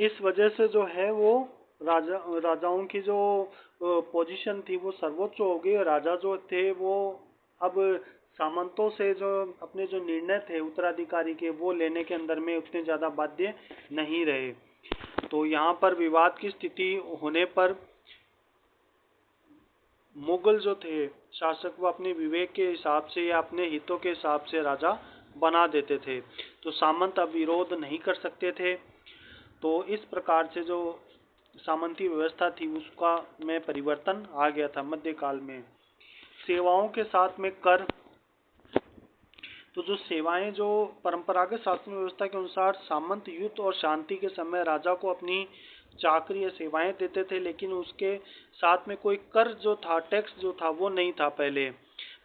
इस वजह से जो है वो राजाओं की जो पोजीशन थी वो सर्वोच्च हो गई। राजा जो थे वो अब सामंतों से जो अपने जो निर्णय थे उत्तराधिकारी के वो लेने के अंदर में उतने ज्यादा बाध्य नहीं रहे। तो यहाँ पर विवाद की स्थिति होने पर मुगल जो थे शासक वो अपने विवेक के हिसाब से या अपने हितों के हिसाब से राजा बना देते थे। तो सामंत अब विरोध नहीं कर सकते थे। तो इस प्रकार से जो सामंती व्यवस्था थी उसका में परिवर्तन आ गया था मध्यकाल में। सेवाओं के साथ में कर, तो जो सेवाएं जो परंपरागत शासन व्यवस्था के अनुसार सामंत युद्ध और शांति के समय राजा को अपनी चाकरी या सेवाएं देते थे, लेकिन उसके साथ में कोई कर जो था, टैक्स जो था वो नहीं था पहले।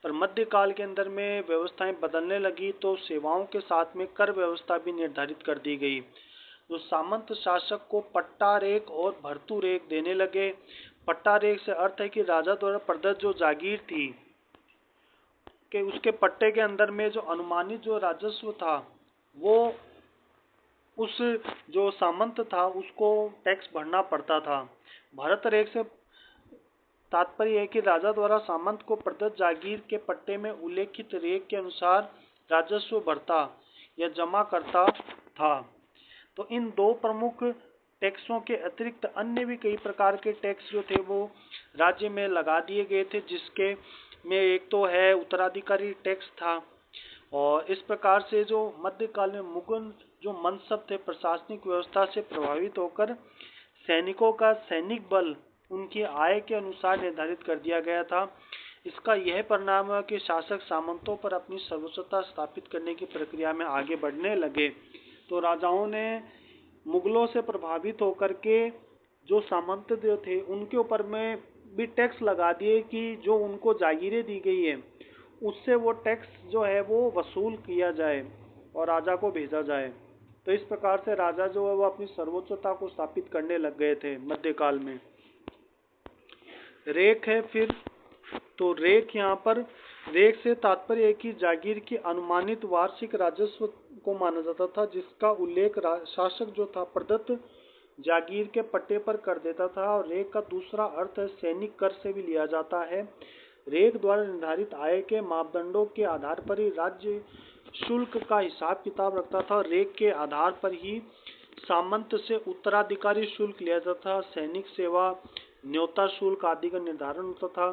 पर मध्यकाल के अंदर में व्यवस्थाएं बदलने लगी तो सेवाओं के साथ में कर व्यवस्था भी निर्धारित कर दी गई। जो सामंत शासक को पट्टा रेख और भर्तु रेख देने लगे। पट्टा रेख से अर्थ है कि राजा द्वारा प्रदत्त जो जागीर थी कि उसके पट्टे के अंदर में जो अनुमानित जो राजस्व था वो उस जो सामंत था उसको टैक्स भरना पड़ता था। भरत रेख से तात्पर्य है कि राजा द्वारा सामंत को प्रदत्त जागीर के पट्टे में उल्लेखित रेख के अनुसार राजस्व भरता या जमा करता था। तो इन दो प्रमुख टैक्सों के अतिरिक्त अन्य भी कई प्रकार के टैक्स जो थे वो राज्य में लगा दिए गए थे, जिसके में एक तो है उत्तराधिकारी टैक्स था। और इस प्रकार से जो मध्यकाल में मुगल जो मनसब थे प्रशासनिक व्यवस्था से प्रभावित होकर सैनिकों का सैनिक बल उनकी आय के अनुसार निर्धारित कर दिया गया था। इसका यह परिणाम है कि शासक सामंतों पर अपनी सर्वोच्चता स्थापित करने की प्रक्रिया में आगे बढ़ने लगे। तो राजाओं ने मुगलों से प्रभावित होकर के जो सामंत जो थे उनके ऊपर में भी टैक्स लगा दिए कि जो उनको जागीरें दी गई है उससे वो टैक्स जो है वो वसूल किया जाए और राजा को भेजा जाए। तो इस प्रकार से राजा जो है वो अपनी सर्वोच्चता को स्थापित करने लग गए थे मध्यकाल में। रेख है फिर, तो रेख यहाँ पर रेख से तात्पर्य है कि जागीर की अनुमानित वार्षिक राजस्व को माना जाता था, जिसका उल्लेख शासक जो था प्रदत्त जागीर के पट्टे पर कर देता था। और रेख का दूसरा अर्थ सैनिक कर से भी लिया जाता है। रेख द्वारा निर्धारित आय के मापदंडों के आधार पर ही राज्य शुल्क का हिसाब किताब रखता था। रेख के आधार पर ही सामंत से उत्तराधिकारी शुल्क लिया जाता था। सैनिक सेवा, न्योता शुल्क आदि का निर्धारण होता था।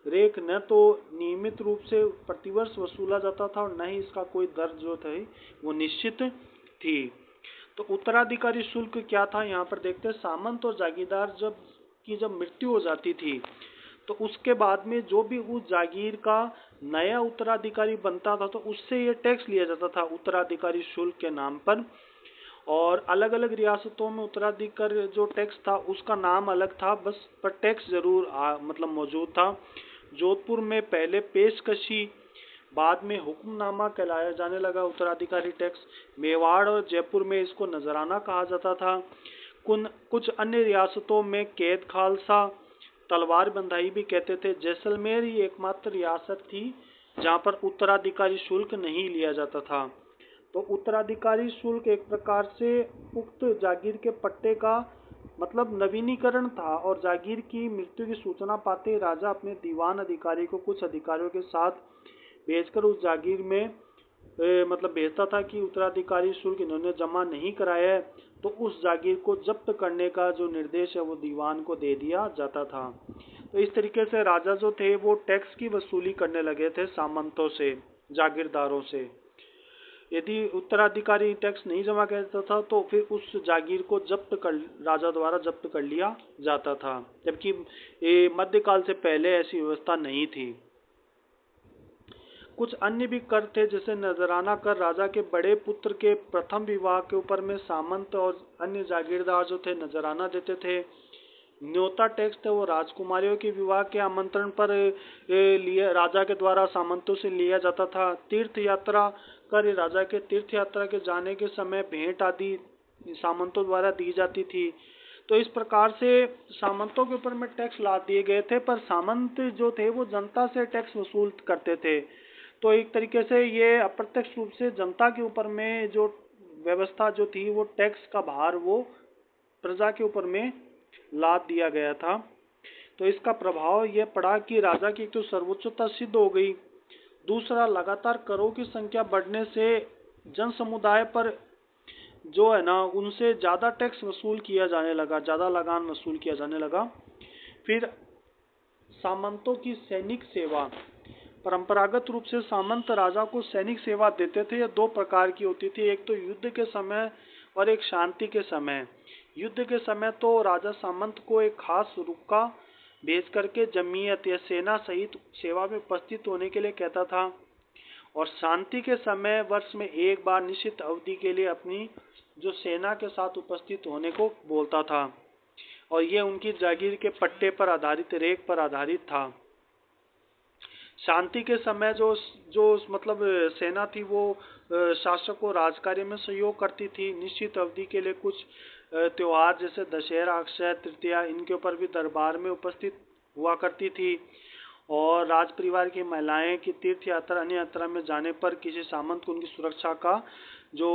रेख न तो नियमित रूप से प्रतिवर्ष वसूला जाता था और न ही इसका कोई दर जो था वो निश्चित थी। तो उत्तराधिकारी शुल्क क्या था यहाँ पर देखते हैं। सामंत और जागीरदार जब मृत्यु हो जाती थी तो उसके बाद में जो भी उस जागीर का नया उत्तराधिकारी बनता था तो उससे ये टैक्स लिया जाता था उत्तराधिकारी शुल्क के नाम पर। और अलग अलग रियासतों में उत्तराधिकारी जो टैक्स था उसका नाम अलग था, बस पर टैक्स जरूर मतलब मौजूद था। जोधपुर में पहले पेशकशी, बाद में हुक्मनामा कहलाया जाने लगा उत्तराधिकारी टैक्स। मेवाड़ और जयपुर में इसको नजराना कहा जाता था। कुछ अन्य रियासतों में कैद खालसा, तलवार बंधाई भी कहते थे। जैसलमेर ही एकमात्र रियासत थी जहां पर उत्तराधिकारी शुल्क नहीं लिया जाता था। तो उत्तराधिकारी शुल्क एक प्रकार से उक्त जागीर के पट्टे का मतलब नवीनीकरण था। और जागीर की मृत्यु की सूचना पाते ही राजा अपने दीवान अधिकारी को कुछ अधिकारियों के साथ भेजकर उस जागीर में मतलब भेजता था कि उत्तराधिकारी शुल्क इन्होंने जमा नहीं कराया है तो उस जागीर को जब्त करने का जो निर्देश है वो दीवान को दे दिया जाता था। तो इस तरीके से राजा जो थे वो टैक्स की वसूली करने लगे थे सामंतों से, जागीरदारों से। यदि उत्तराधिकारी टैक्स नहीं जमा करता था तो फिर उस जागीर को राजा द्वारा जब्त कर लिया जाता था, जबकि मध्यकाल से पहले ऐसी व्यवस्था नहीं थी। कुछ अन्य भी कर थे जैसे नजराना कर। राजा के बड़े पुत्र के प्रथम विवाह के ऊपर में सामंत और अन्य जागीरदार जो थे नजराना देते थे। न्योता टैक्स थे वो राजकुमारियों के विवाह के आमंत्रण पर लिए राजा के द्वारा सामंतों से लिया जाता था। तीर्थ यात्रा कर, राजा के तीर्थ यात्रा के जाने के समय भेंट आदि सामंतों द्वारा दी जाती थी। तो इस प्रकार से सामंतों के ऊपर में टैक्स ला दिए गए थे, पर सामंत जो थे वो जनता से टैक्स वसूल करते थे। तो एक तरीके से ये अप्रत्यक्ष रूप से जनता के ऊपर में जो व्यवस्था जो थी वो टैक्स का भार वो प्रजा के ऊपर में लाद दिया गया था। तो इसका प्रभाव यह पड़ा कि राजा की तो सर्वोच्चता सिद्ध हो गई, दूसरा लगातार करों की संख्या बढ़ने से जन समुदाय पर जो है ना उनसे ज्यादा टैक्स वसूल किया जाने लगा, ज्यादा लगान वसूल किया जाने लगा। फिर सामंतों की सैनिक सेवा, परंपरागत रूप से सामंत राजा को सैनिक सेवा देते थे। यह दो प्रकार की होती थी, एक तो युद्ध के समय और एक शांति के समय। युद्ध के समय तो राजा सामंत को एक खास रुका भेज करके जमीयत या सेना सहित सेवा में उपस्थित होने के लिए कहता था, और शांति के समय वर्ष में एक बार निश्चित अवधि के लिए अपनी जो सेना के साथ उपस्थित होने को बोलता था, और यह उनकी जागीर के पट्टे पर आधारित, रेख पर आधारित था। शांति के समय जो जो मतलब सेना थी वो शासक को राजकार्य में सहयोग करती थी। निश्चित अवधि के लिए कुछ त्योहार जैसे दशहरा, अक्षय तृतीया, इनके ऊपर भी दरबार में उपस्थित हुआ करती थी। और राज परिवार की महिलाएं की तीर्थ यात्रा, अन्य यात्रा में जाने पर किसी सामंत को उनकी सुरक्षा का जो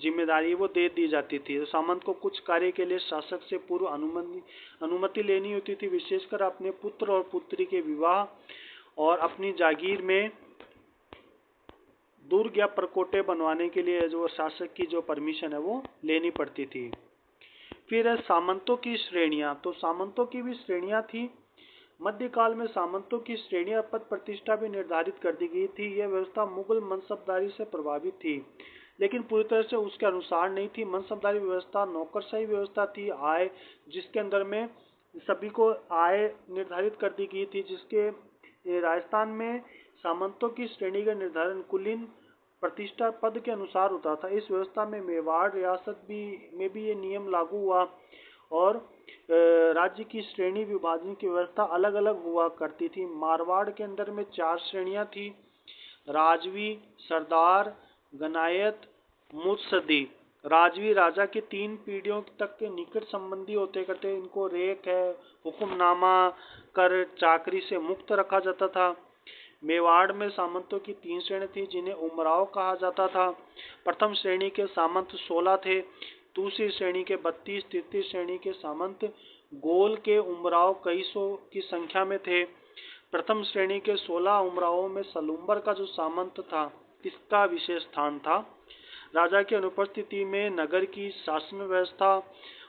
जिम्मेदारी वो दे दी जाती थी। तो सामंत को कुछ कार्य के लिए शासक से पूर्व अनुमति लेनी होती थी, विशेषकर अपने पुत्र और पुत्री के विवाह और अपनी जागीर में दुर्ग या परकोटे बनवाने के लिए जो शासक की जो परमिशन है वो लेनी पड़ती थी। फिर है सामंतों की श्रेणियां। तो सामंतों की भी श्रेणियां थी। मध्यकाल में सामंतों की श्रेणियां, पद प्रतिष्ठा भी निर्धारित कर दी गई थी। यह व्यवस्था मुगल मनसबदारी से प्रभावित थी, लेकिन पूरी तरह से उसके अनुसार नहीं थी। मनसबदारी व्यवस्था नौकरशाही व्यवस्था थी, आय जिसके अंदर में सभी को आय निर्धारित कर दी गई थी। जिसके राजस्थान में सामंतों की श्रेणी का निर्धारण कुलीन प्रतिष्ठा पद के अनुसार होता था। इस व्यवस्था में मेवाड़ रियासत में भी ये नियम लागू हुआ, और राज्य की श्रेणी विभाजन की व्यवस्था अलग अलग हुआ करती थी। मारवाड़ के अंदर में 4 श्रेणियां थी, राजवी, सरदार, गनायत, मुत्सदी। राजवी राजा के 3 पीढ़ियों तक के निकट संबंधी होते करते, इनको रेख है, हुक्मनामा कर चाकरी से मुक्त रखा जाता था। मेवाड़ में सामंतों की 3 श्रेणी थी, जिन्हें उमराव कहा जाता था। प्रथम श्रेणी के सामंत 16 थे, दूसरी श्रेणी के 32, तृतीय श्रेणी के सामंत गोल के उमराव कई सौ की संख्या में थे। प्रथम श्रेणी के 16 उमरावों में सलूम्बर का जो सामंत था इसका विशेष स्थान था। राजा की अनुपस्थिति में नगर की शासन व्यवस्था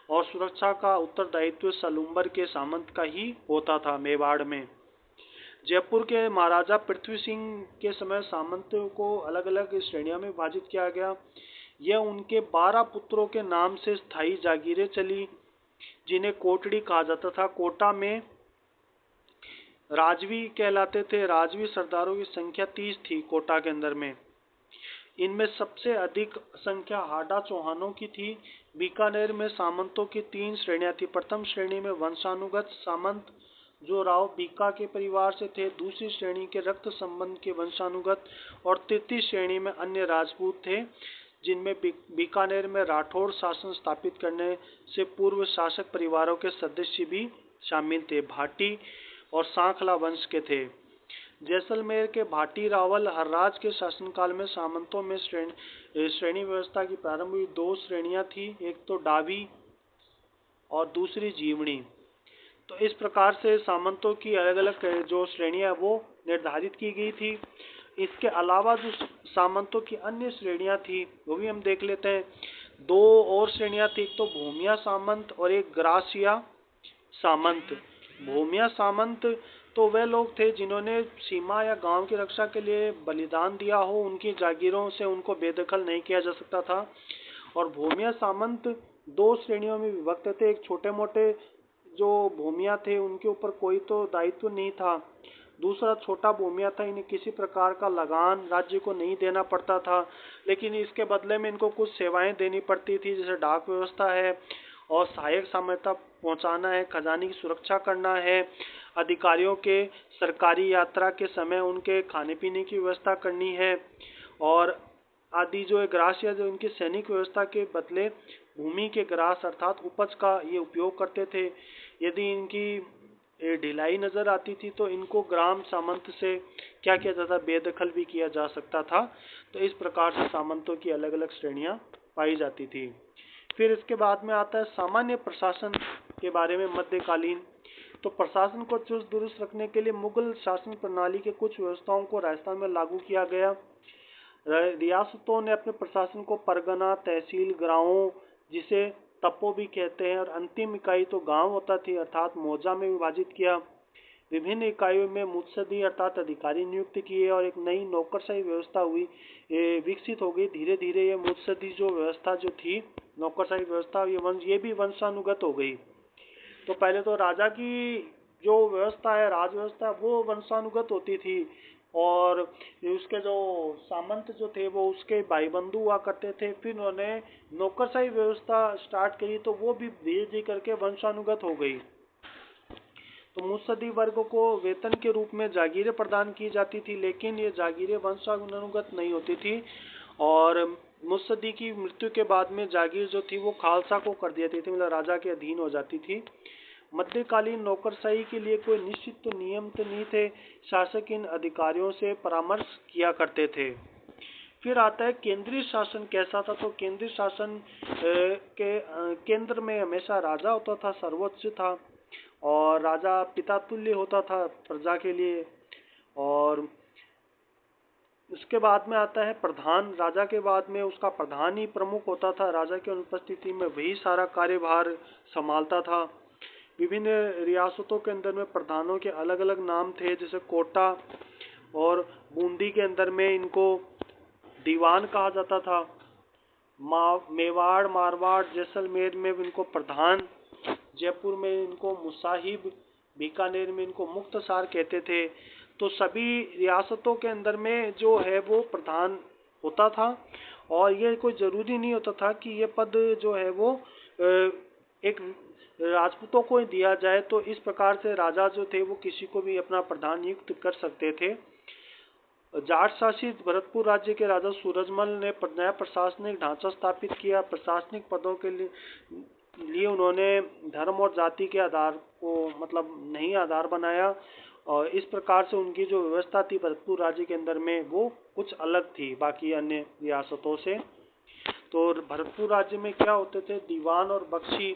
और सुरक्षा का उत्तरदायित्व सलूम्बर के सामंत का ही होता था। मेवाड़ में जयपुर के महाराजा पृथ्वी सिंह के समय सामंतों को अलग अलग श्रेणियों में विभाजित किया गया। यह उनके 12 पुत्रों के नाम से स्थायी जागीरें चली, जिन्हें कोटड़ी कहा जाता था। कोटा में राजवी कहलाते थे। राजवी सरदारों की संख्या 30 थी कोटा के अंदर में। इनमें सबसे अधिक संख्या हाडा चौहानों की थी। बीकानेर में सामंतों की 3 श्रेणियां थी। प्रथम श्रेणी में वंशानुगत सामंत जो राव बीका के परिवार से थे, दूसरी श्रेणी के रक्त संबंध के वंशानुगत, और तृतीय श्रेणी में अन्य राजपूत थे, जिनमें बीकानेर में राठौड़ शासन स्थापित करने से पूर्व शासक परिवारों के सदस्य भी शामिल थे। भाटी और सांखला वंश के थे। जैसलमेर के भाटी रावल हर्राज के शासनकाल में सामंतों में श्रेणी व्यवस्था की प्रारंभ हुई। 2 श्रेणियां थी, एक तो डावी और दूसरी जीवनी। तो इस प्रकार से सामंतों की अलग अलग जो श्रेणियां वो निर्धारित की गई थी। इसके अलावा जो सामंतों की अन्य श्रेणियां थी वो भी हम देख लेते हैं। 2 और श्रेणियां थी, एक तो भूमिया सामंत और एक ग्रासिया सामंत। भूमिया सामंत तो वे लोग थे जिन्होंने सीमा या गांव की रक्षा के लिए बलिदान दिया हो, उनकी जागीरों से उनको बेदखल नहीं किया जा सकता था। और भूमिया सामंत 2 श्रेणियों में विभक्त थे। एक छोटे मोटे जो भूमिया थे उनके ऊपर कोई तो दायित्व नहीं था, दूसरा छोटा भूमिया था, इन्हें किसी प्रकार का लगान राज्य को नहीं देना पड़ता था, लेकिन इसके बदले में इनको कुछ सेवाएं देनी पड़ती थी, जैसे डाक व्यवस्था है और सहायक सामयता पहुंचाना है, खजाने की सुरक्षा करना है, अधिकारियों के सरकारी यात्रा के समय उनके खाने पीने की व्यवस्था करनी है, और आदि जो ग्रास या जो इनकी सैनिक व्यवस्था के बदले भूमि के ग्रास अर्थात उपज का ये उपयोग करते थे। यदि इनकी ढिलाई नजर आती थी तो इनको ग्राम सामंत से क्या किया जाता, बेदखल भी किया जा सकता था। तो इस प्रकार से सामंतों की अलग अलग श्रेणियां पाई जाती थी। फिर इसके बाद में आता है सामान्य प्रशासन के बारे में मध्यकालीन। तो प्रशासन को चुस्त दुरुस्त रखने के लिए मुगल शासन प्रणाली के कुछ व्यवस्थाओं को राजस्थान में लागू किया गया। रियासतों ने अपने प्रशासन को परगना, तहसील, गांवों जिसे तपो भी कहते हैं, और अंतिम इकाई तो गांव होता थी अर्थात मौजा में विभाजित किया। विभिन्न इकाइयों में मुत्सदी अर्थात अधिकारी नियुक्त किए और एक नई नौकरशाही व्यवस्था हुई, विकसित हो गई। धीरे धीरे ये मुत्सदी जो व्यवस्था जो थी, नौकरशाही व्यवस्था, ये भी वंशानुगत हो गई। तो पहले तो राजा की जो व्यवस्था है, राज व्यवस्था, वो वंशानुगत होती थी, और उसके जो सामंत जो थे वो उसके भाई बंधु हुआ करते थे। फिर उन्होंने नौकरशाही व्यवस्था स्टार्ट करी तो वो भी धीरे धीरे करके वंशानुगत हो गई। तो मुत्सदी वर्ग को वेतन के रूप में जागीरें प्रदान की जाती थी, लेकिन ये जागीरें वंशानुगत नहीं होती थी, और मुत्सदी की मृत्यु के बाद में जागीर जो थी वो खालसा को कर दी जाती थी, मतलब राजा के अधीन हो जाती थी। मध्यकालीन नौकरशाही के लिए कोई निश्चित तो नियम तो नहीं थे, शासक इन अधिकारियों से परामर्श किया करते थे। फिर आता है केंद्रीय शासन कैसा था। तो केंद्रीय शासन के केंद्र में हमेशा राजा होता था, सर्वोच्च था, और राजा पिता तुल्य होता था प्रजा के लिए। और इसके बाद में आता है प्रधान। राजा के बाद में उसका प्रधान ही प्रमुख होता था, राजा की अनुपस्थिति में वही सारा कार्यभार संभालता था। विभिन्न रियासतों के अंदर में प्रधानों के अलग अलग नाम थे, जैसे कोटा और बूंदी के अंदर में इनको दीवान कहा जाता था। मेवाड़, मारवाड़, जैसलमेर में इनको प्रधान, जयपुर में इनको मुसाहिब, बीकानेर में इनको मुख्तसार कहते थे। तो सभी रियासतों के अंदर में जो है वो प्रधान होता था, और ये कोई जरूरी नहीं होता था कि ये पद जो है वो एक राजपूतों को ही दिया जाए। तो इस प्रकार से राजा जो थे वो किसी को भी अपना प्रधान नियुक्त कर सकते थे। जाट शासित भरतपुर राज्य के राजा सूरजमल ने नया प्रशासनिक ढांचा स्थापित किया। प्रशासनिक पदों के लिए उन्होंने धर्म और जाति के आधार को मतलब नहीं आधार बनाया, और इस प्रकार से उनकी जो व्यवस्था थी भरतपुर राज्य के अंदर में वो कुछ अलग थी बाकी अन्य रियासतों से। तो भरतपुर राज्य में क्या होते थे, दीवान और बख्शी,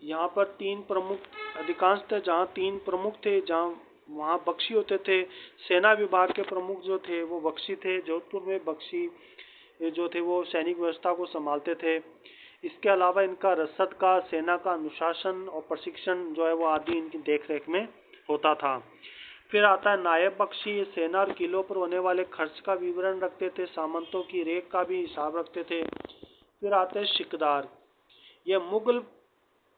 यहाँ पर तीन प्रमुख अधिकांश थे, जहाँ तीन प्रमुख थे, जहाँ वहाँ बख्शी होते थे। सेना विभाग के प्रमुख जो थे वो बख्शी थे। जोधपुर में बख्शी जो थे वो सैनिक व्यवस्था को संभालते थे। इसके अलावा इनका रसद का, सेना का अनुशासन और प्रशिक्षण जो है वो आदि इनकी देखरेख में होता था। फिर आता है नायब बख्शी, सेना और किलों पर होने वाले खर्च का विवरण रखते थे, सामंतों की रेख का भी हिसाब रखते थे। फिर आते हैं शिकदार, ये मुगल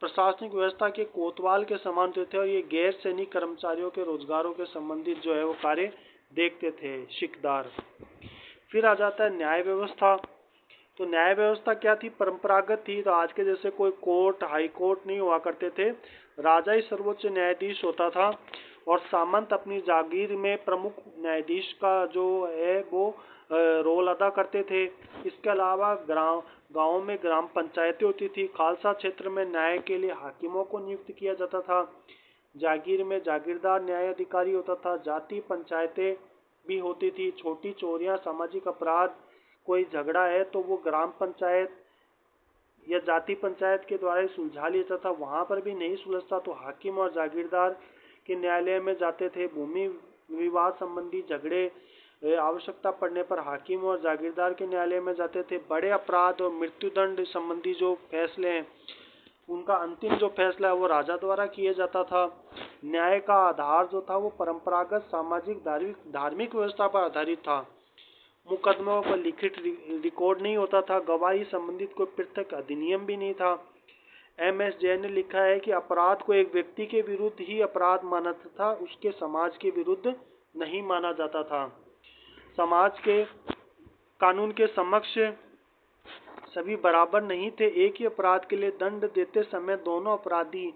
प्रशासनिक व्यवस्था के कोतवाल के समान थे, और ये गैर सैनिक कर्मचारियों के रोजगारों के संबंधित जो है वो कार्य देखते थे, शिकदार। फिर आ जाता है न्याय व्यवस्था। तो न्याय व्यवस्था क्या थी, परंपरागत थी। तो आज के जैसे कोई कोर्ट, हाई कोर्ट नहीं हुआ करते थे, राजा ही सर्वोच्च न्यायाधीश होता था, और सामंत अपनी जागीर में प्रमुख न्यायाधीश का जो है वो रोल अदा करते थे। इसके अलावा गाँव में ग्राम पंचायतें होती थी। खालसा क्षेत्र में न्याय के लिए हाकिमों को नियुक्त किया जाता था। जागीर में जागीरदार न्यायाधिकारी होता था। जाति पंचायतें भी होती थी। छोटी चोरियां, सामाजिक अपराध, कोई झगड़ा है तो वो ग्राम पंचायत या जाति पंचायत के द्वारा सुलझा लिया जाता था। वहां पर भी नहीं सुलझता तो हाकिम और जागीरदार के न्यायालय में जाते थे। भूमि विवाद संबंधी झगड़े आवश्यकता पड़ने पर हाकिम और जागीरदार के न्यायालय में जाते थे। बड़े अपराध और मृत्युदंड संबंधी जो फैसले हैं उनका अंतिम जो फैसला है वो राजा द्वारा किया जाता था। न्याय का आधार जो था वो परंपरागत सामाजिक धार्मिक व्यवस्था पर आधारित था। मुकदमों पर लिखित रिकॉर्ड नहीं होता था। गवाही संबंधित कोई पृथक अधिनियम भी नहीं था। एम.एस. जैन ने लिखा है कि अपराध को एक व्यक्ति के विरुद्ध ही अपराध माना था, उसके समाज के विरुद्ध नहीं माना जाता था। समाज के कानून के समक्ष सभी बराबर नहीं थे। एक ही अपराध के लिए दंड देते समय दोनों अपराधी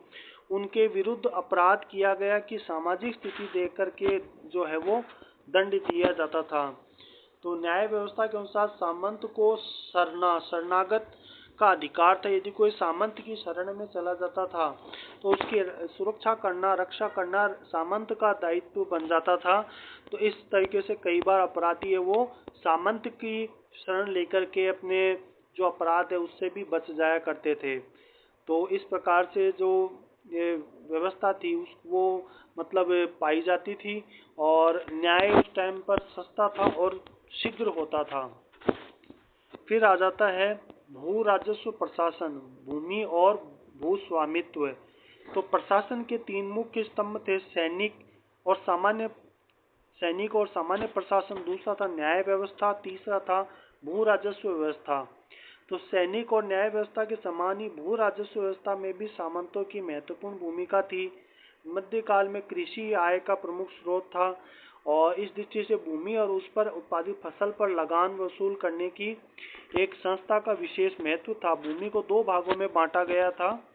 उनके विरुद्ध अपराध किया गया कि सामाजिक स्थिति देख करके जो है वो दंड दिया जाता था। तो न्याय व्यवस्था के अनुसार सामंत को शरणागत का अधिकार था। यदि कोई सामंत की शरण में चला जाता था तो उसकी सुरक्षा करना, रक्षा करना सामंत का दायित्व बन जाता था। तो इस तरीके से कई बार अपराधी है वो सामंत की शरण लेकर के अपने जो अपराध है उससे भी बच जाया करते थे। तो इस प्रकार से जो ये व्यवस्था थी वो मतलब पाई जाती थी, और न्याय उस टाइम पर सस्ता था और शीघ्र होता था। फिर आ जाता है भू राजस्व प्रशासन, भूमि और भू स्वामित्व। तो प्रशासन के तीन मुख्य स्तंभ थे, सैनिक और सामान्य प्रशासन, दूसरा था न्याय व्यवस्था, तीसरा था भू राजस्व व्यवस्था। तो सैनिक और न्याय व्यवस्था के समान ही भू राजस्व व्यवस्था में भी सामंतों की महत्वपूर्ण भूमिका थी। मध्यकाल में कृषि आय का प्रमुख स्रोत था, और इस दृष्टि से भूमि और उस पर उत्पादित फसल पर लगान वसूल करने की एक संस्था का विशेष महत्व था। भूमि को दो भागों में बांटा गया था।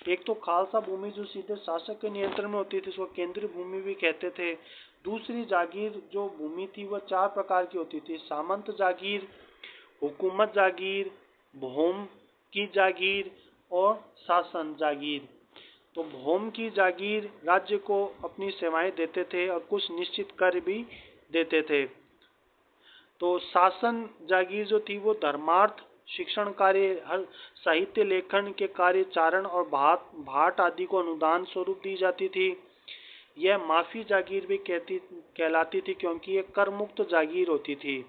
एक तो खालसा भूमि जो सीधे शासक के नियंत्रण में होती थी, इसको केंद्रीय भूमि भी कहते थे। दूसरी जागीर जो भूमि थी वह चार प्रकार की होती थी, सामंत जागीर, हुकूमत जागीर, भौम की जागीर और शासन जागीर। तो भौम की जागीर राज्य को अपनी सेवाएं देते थे और कुछ निश्चित कर भी देते थे। तो शासन जागीर जो थी वो धर्मार्थ, शिक्षण कार्य, हर साहित्य लेखन के कार्य, चारण और भाट आदि को अनुदान स्वरूप दी जाती थी। यह माफी जागीर भी कहलाती थी, क्योंकि यह कर मुक्त जागीर होती थी।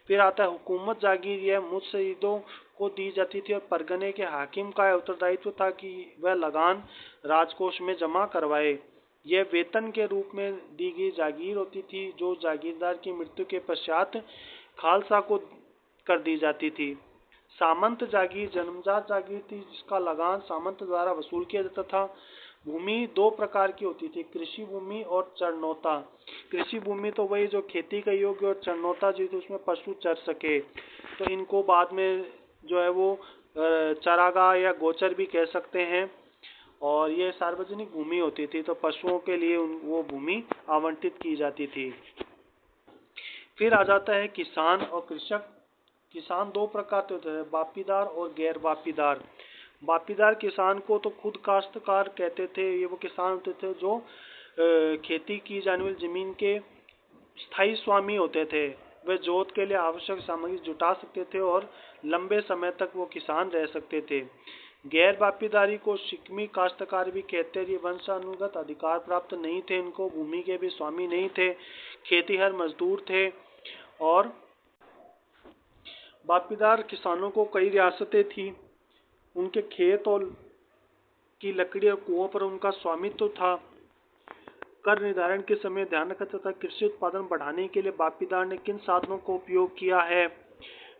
फिर आता है हुकूमत जागीर, यह मुत्सद्दीदों को दी जाती थी और परगने के हाकिम का उत्तरदायित्व था कि वह लगान राजकोष में जमा करवाए। यह वेतन के रूप में दी गई जागीर होती थी, जो जागीरदार की मृत्यु के पश्चात खालसा को कर दी जाती थी। सामंत जागीर जन्मजात जागीर थी, जिसका लगान सामंत द्वारा वसूल किया जाता था। भूमि दो प्रकार की होती थी, कृषि भूमि और चरनोता। कृषि भूमि तो वही जो खेती का योग्य, और चरनोता जो उसमें पशु चर सके। तो इनको बाद में जो है वो चरागाह या गोचर भी कह सकते हैं। और ये सार्वजनिक भूमि होती थी, तो पशुओं के लिए वो भूमि आवंटित की जाती थी। फिर आ जाता है किसान और कृषक। किसान दो प्रकार के होते हैं, बापीदार और गैर बापीदार। बापीदार किसान को तो खुद काश्तकार कहते थे। ये वो किसान होते थे जो खेती की जाने वाली जमीन के स्थायी स्वामी होते थे। वे जोत के लिए आवश्यक सामग्री जुटा सकते थे और लंबे समय तक वो किसान रह सकते थे। गैर बापीदारी को शिकमी काश्तकार भी कहते थे। वंशानुगत अधिकार प्राप्त नहीं थे, इनको भूमि के भी स्वामी नहीं थे, खेतीहर मजदूर थे। और बापीदार किसानों को कई रियासतें थी, उनके खेत और की लकड़ी और कुओं पर उनका स्वामित्व था। कर निर्धारण के समय ध्यान रखा जाता था कृषि उत्पादन बढ़ाने के लिए बापीदार ने किन साधनों का उपयोग किया है।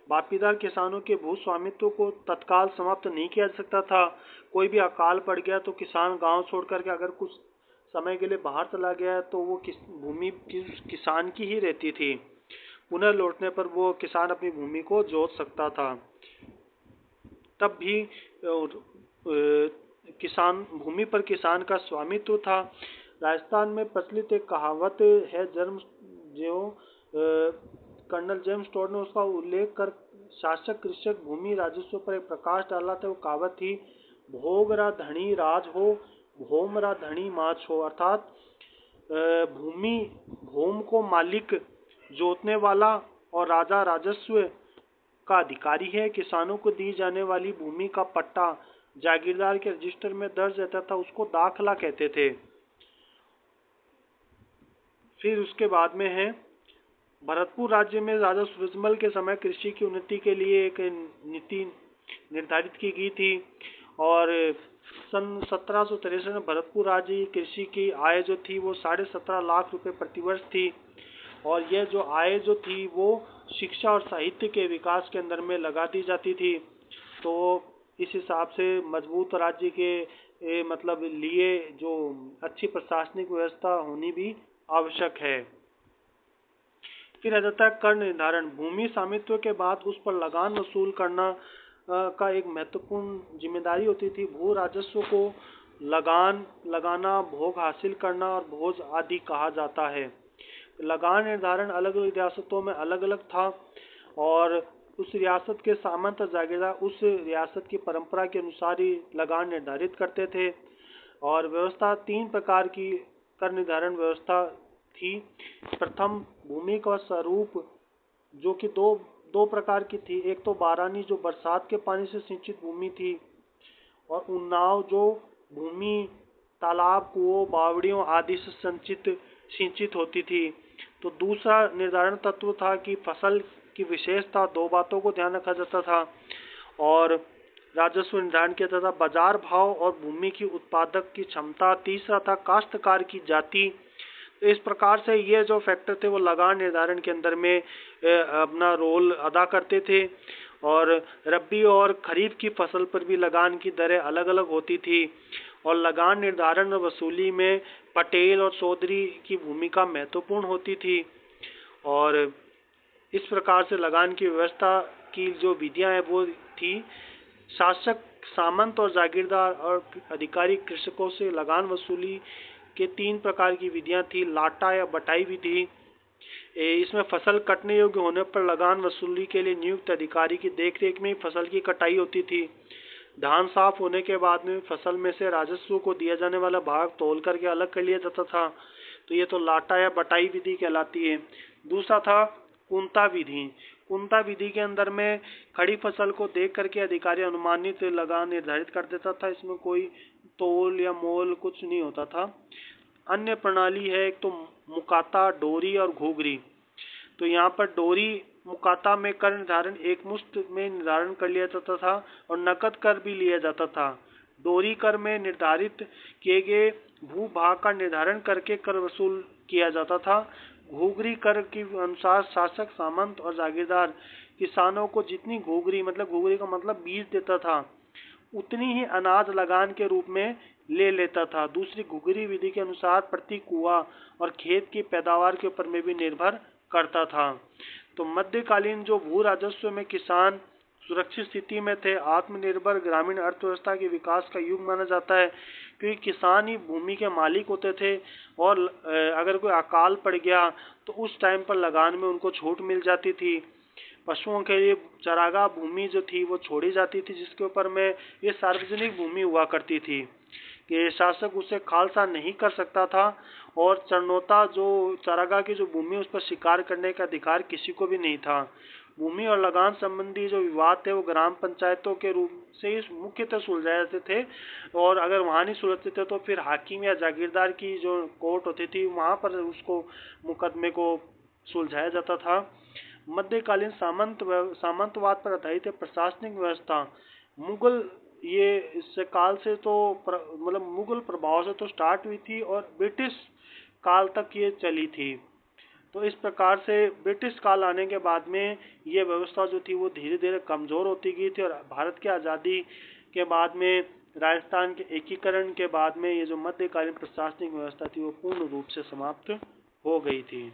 बापीदार किसानों के भू स्वामित्व को तत्काल समाप्त नहीं किया जा सकता था। कोई भी अकाल पड़ गया तो किसान गांव छोड़ करके अगर कुछ समय के लिए बाहर चला गया तो वो भूमि किसान की ही रहती थी। पुनः लौटने पर वो किसान अपनी भूमि को जोत सकता था। तब भी किसान भूमि पर किसान का स्वामित्व था। राजस्थान में प्रचलित एक कहावत है, कर्नल जेम्स टोड ने उसका उल्लेख कर शासक कृषक भूमि राजस्व पर एक प्रकाश डाला था। वो कहावत थी, भोगरा धनी राज हो, भोमरा धनी माच हो। अर्थात भूम को मालिक, जोतने वाला और राजा राजस्व का अधिकारी है। किसानों को दी जाने वाली भूमि का पट्टा जागीरदार के रजिस्टर में दर्ज रहता था, उसको दाखला कहते थे। फिर उसके बाद में है भरतपुर राज्य में राजा सूरजमल के समय कृषि की उन्नति के लिए एक नीति निर्धारित की गई थी, और सन 1763 में भरतपुर राज्य की कृषि की आय जो थी वो 17.5 लाख रुपए प्रतिवर्ष थी। और यह जो आय जो थी वो शिक्षा और साहित्य के विकास के अंदर में लगा दी जाती थी। तो इस हिसाब से मजबूत राज्य के मतलब लिए जो अच्छी प्रशासनिक व्यवस्था होनी भी आवश्यक है। फिर आ जाता है कर निर्धारण। भूमि स्वामित्व के बाद उस पर लगान वसूल करना का एक महत्वपूर्ण जिम्मेदारी होती थी। भू राजस्व को लगान लगाना, भोग हासिल करना और भोज आदि कहा जाता है। लगान निर्धारण अलग अलग रियासतों में अलग अलग था, और उस रियासत के सामंत जागीरदार उस रियासत की परंपरा के अनुसार ही लगान निर्धारित करते थे। और व्यवस्था तीन प्रकार की कर निर्धारण व्यवस्था थी। प्रथम, भूमि का स्वरूप, जो कि दो दो प्रकार की थी। एक तो बारानी जो बरसात के पानी से सिंचित भूमि थी, और उन्नाव जो भूमि तालाब, कुओं, बावड़ियों आदि से सिंचित होती थी। तो दूसरा निर्धारण तत्व था कि फसल की विशेषता, दो बातों को ध्यान रखा जाता था और राजस्व निर्धारण किया जाता था, बाजार भाव और भूमि की उत्पादक की क्षमता। तीसरा था काश्तकार की जाति। तो इस प्रकार से ये जो फैक्टर थे वो लगान निर्धारण के अंदर में अपना रोल अदा करते थे। और रबी और खरीफ की फसल पर भी लगान की दरें अलग अलग होती थी, और लगान निर्धारण और वसूली में पटेल और चौधरी की भूमिका महत्वपूर्ण होती थी। और इस प्रकार से लगान की व्यवस्था की जो विधियां हैं वो थी, शासक, सामंत और जागीरदार और अधिकारी कृषकों से लगान वसूली के 3 प्रकार की विधियां थी। लाटा या बटाई विधि, इसमें फसल कटने योग्य होने पर लगान वसूली के लिए नियुक्त अधिकारी की देखरेख में ही फसल की कटाई होती थी। धान साफ होने के बाद में फसल में से राजस्व को दिया जाने वाला भाग तौल करके अलग कर लिया जाता था। तो ये तो लाटा या बटाई विधि कहलाती है। दूसरा था कुंता विधि। कुंता विधि के अंदर में खड़ी फसल को देख करके अधिकारी अनुमानित लगान निर्धारित कर देता था। इसमें कोई तोल या मोल कुछ नहीं होता था। अन्य प्रणाली है एक तो मुकाता, डोरी और घूघरी। तो यहाँ पर डोरी मुकाता में कर निर्धारण एक मुश्त में निर्धारण कर लिया जाता था और नकद कर भी लिया जाता था। डोरी कर में निर्धारित किए गए भूभाग का निर्धारण करके कर वसूल किया जाता था। घूघरी कर के अनुसार शासक, सामंत और जागीरदार किसानों को जितनी घूघरी, मतलब घूघरी का मतलब बीज देता था, उतनी ही अनाज लगान के रूप में ले लेता था। दूसरी घूघरी विधि के अनुसार प्रति कुआ और खेत की पैदावार के ऊपर में भी निर्भर करता था। तो मध्यकालीन जो भू राजस्व में किसान सुरक्षित स्थिति में थे, आत्मनिर्भर ग्रामीण अर्थव्यवस्था के विकास का युग माना जाता है, क्योंकि किसान ही भूमि के मालिक होते थे और अगर कोई अकाल पड़ गया तो उस टाइम पर लगान में उनको छूट मिल जाती थी। पशुओं के लिए चरागाह भूमि जो थी वो छोड़ी जाती थी, जिसके ऊपर में ये सार्वजनिक भूमि हुआ करती थी कि शासक उसे खालसा नहीं कर सकता था, और चरनोता जो चरागाह की जो भूमि उस पर शिकार करने का अधिकार किसी को भी नहीं था। भूमि और लगान संबंधी जो विवाद थे वो ग्राम पंचायतों के रूप से ही मुख्यतः सुलझाए जाते थे, और अगर वहाँ नहीं सुलझते थे तो फिर हाकिम या जागीरदार की जो कोर्ट होती थी वहाँ पर उसको मुकदमे को सुलझाया जाता था। मध्यकालीन सामंतवाद पर आधारित प्रशासनिक व्यवस्था मुगल ये इससे काल से तो मतलब मुगल प्रभाव से तो स्टार्ट हुई थी और ब्रिटिश काल तक ये चली थी। तो इस प्रकार से ब्रिटिश काल आने के बाद में ये व्यवस्था जो थी वो धीरे धीरे कमजोर होती गई थी, और भारत की आज़ादी के बाद में राजस्थान के एकीकरण के बाद में ये जो मध्यकालीन प्रशासनिक व्यवस्था थी वो पूर्ण रूप से समाप्त हो गई थी।